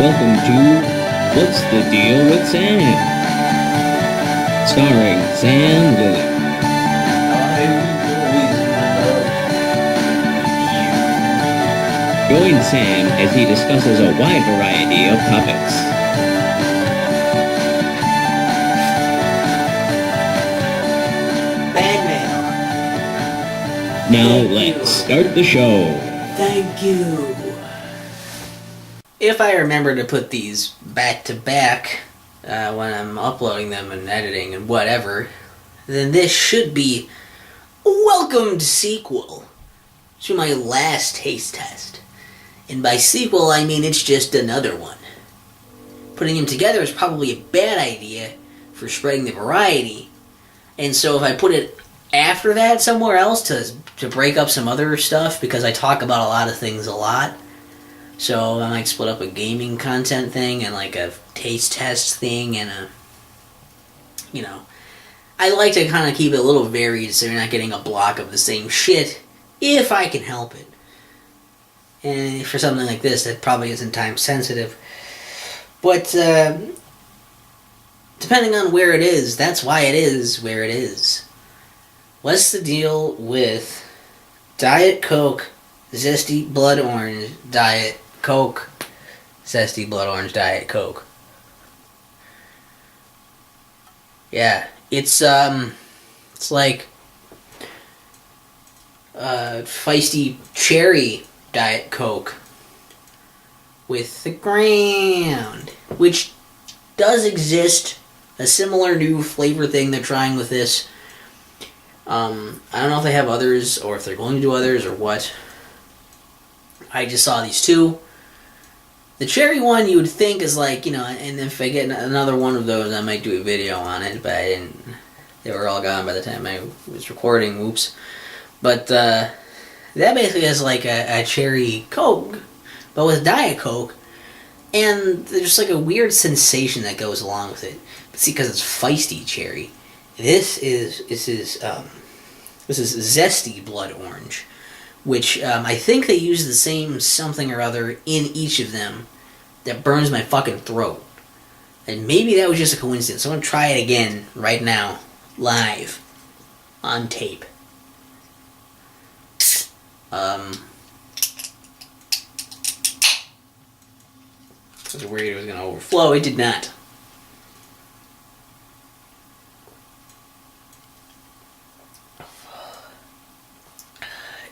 Welcome to What's the Deal with Sam? Starring Sam Lilly. Join Sam as he discusses a wide variety of topics. Bad Now let's start the show. Thank you. If I remember to put these back to back when I'm uploading them and editing and whatever, then this should be a welcomed sequel to my last taste test. And by sequel, I mean it's just another one. Putting them together is probably a bad idea for spreading the variety. And so if I put it after that somewhere else to break up some other stuff, because I talk about a lot of things a lot, so I might split up a gaming content thing and like a taste test thing and I like to kind of keep it a little varied so you're not getting a block of the same shit if I can help it. And for something like this, that probably isn't time sensitive. But depending on where it is, that's why it is where it is. What's the deal with Diet Coke, Zesty Blood Orange, Diet Coke, Zesty Blood Orange, Diet Coke? Yeah, it's like feisty cherry Diet Coke with the ground, which does exist. A similar new flavor thing they're trying with this. I don't know if they have others or if they're going to do others or what. I just saw these two. The cherry one you would think is like, and if I get another one of those I might do a video on it, but I didn't. They were all gone by the time I was recording, whoops. But that basically is like a cherry Coke, but with Diet Coke, and there's like a weird sensation that goes along with it. But see, because it's feisty cherry. This is Zesty Blood Orange, which I think they use the same something or other in each of them that burns my fucking throat. And maybe that was just a coincidence. I'm going to try it again right now, live, on tape. I was worried it was going to overflow. It did not.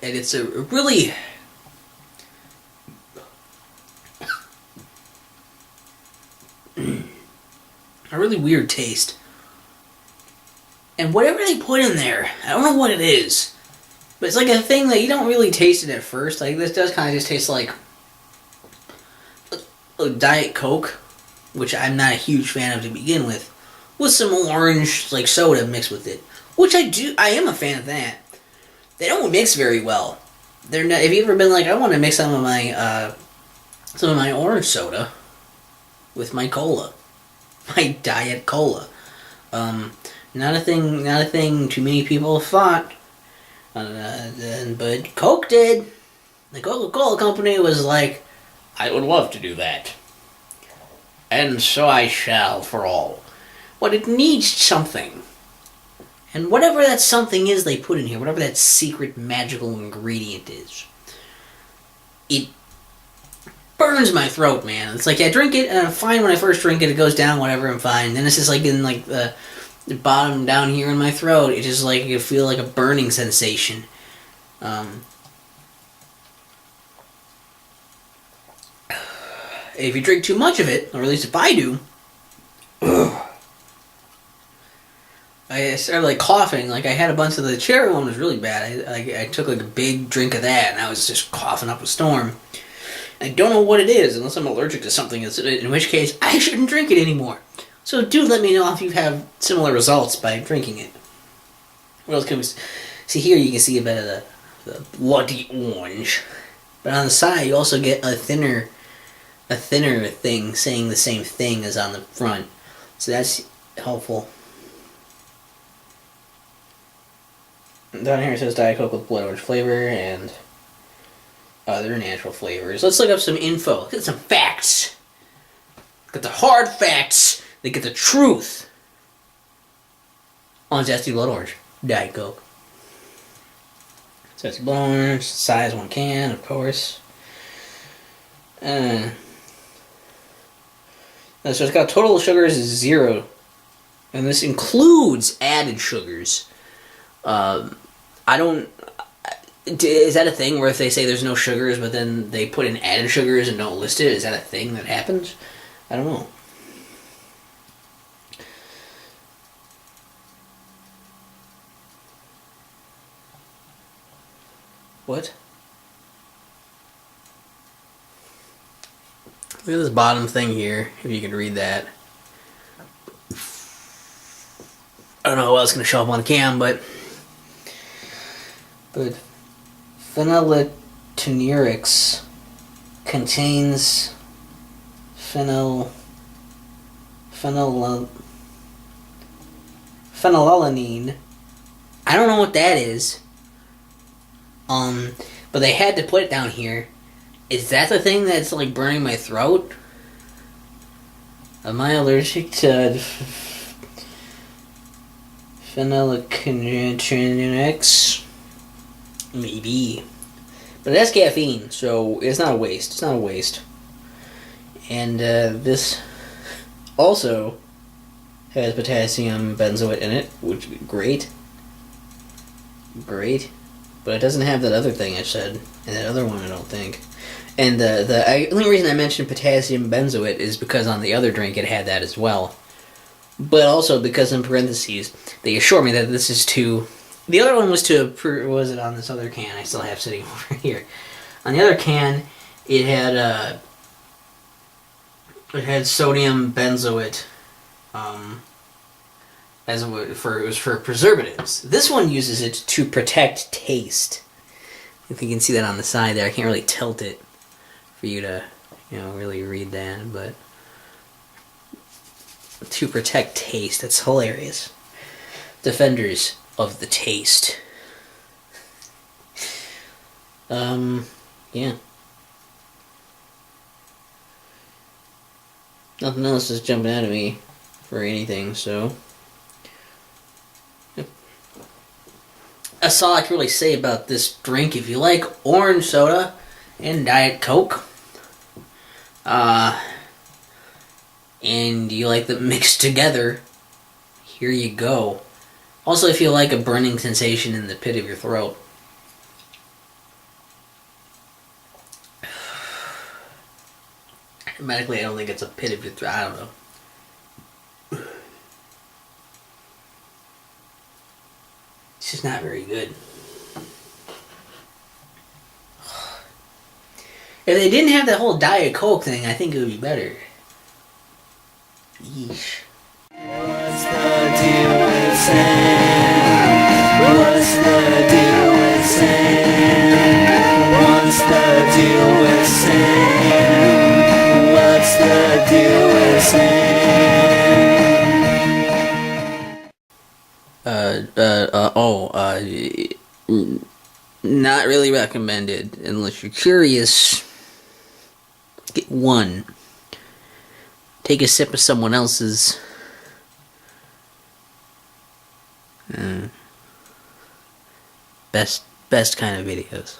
And it's a really weird taste. And whatever they put in there, I don't know what it is, but it's like a thing that you don't really taste it at first. Like, this does kind of just taste like a Diet Coke, which I'm not a huge fan of to begin with some orange like soda mixed with it, which I am a fan of that. They don't mix very well. They're not. Have you ever been like, I want to mix some of my orange soda with my cola, my Diet Cola? Not a thing too many people have thought. But Coke did. The Coca-Cola company was like, I would love to do that, and so I shall for all. But it needs something. And whatever that something is they put in here, whatever that secret magical ingredient is, it burns my throat, man. It's like I drink it, and I'm fine when I first drink it. It goes down, whatever, I'm fine. Then it's just like in like the bottom down here in my throat. It just like, you feel like a burning sensation. If you drink too much of it, or at least if I do, I started like coughing. Like, I had a bunch of the cherry one was really bad. I took like a big drink of that and I was just coughing up a storm. I don't know what it is unless I'm allergic to something, in which case I shouldn't drink it anymore. So do let me know if you have similar results by drinking it. What else can we see here? You can see a bit of the bloody orange, but on the side you also get a thinner thing saying the same thing as on the front. So that's helpful. Down here it says Diet Coke with blood orange flavor and other natural flavors. Let's look up some info. Look at some facts. Get the hard facts. They get the truth. On Zesty Blood Orange. Diet Coke. Zesty Blood Orange. Size 1 can, of course. So it's got total sugars is 0. And this includes added sugars. I don't... Is that a thing where if they say there's no sugars, but then they put in added sugars and don't list it? Is that a thing that happens? I don't know. What? Look at this bottom thing here, if you can read that. I don't know how well it's going to show up on cam, but phenylethnerics contains phenylalanine. I don't know what that is. But they had to put it down here. Is that the thing that's like burning my throat? Am I allergic to phenylethnerics? Maybe. But that's caffeine, so it's not a waste. It's not a waste. And this also has potassium benzoate in it, which would be great. Great. But it doesn't have that other thing I said. And that other one, I don't think. And the only reason I mentioned potassium benzoate is because on the other drink it had that as well. But also because in parentheses, they assure me that this is to... The other one was to... Was it on this other can I still have sitting over here? On the other can, it had sodium benzoate. It was for preservatives. This one uses it to protect taste. If you can see that on the side there, I can't really tilt it for you to, really read that, but to protect taste. That's hilarious. Defenders of the taste. Yeah. Nothing else is jumping out at me for anything, so... That's all I can really say about this drink. If you like orange soda and Diet Coke, and you like them mixed together, here you go. Also, if you like a burning sensation in the pit of your throat. Medically, I don't think it's a pit of your throat. I don't know. It's just not very good. If they didn't have that whole Diet Coke thing, I think it would be better. Yeesh. What's the deal with Sam? What's the deal with Sam? What's the deal with Sam? What's the deal with Sam? Not really recommended unless you're curious. Get one. Take a sip of someone else's. Best kind of videos.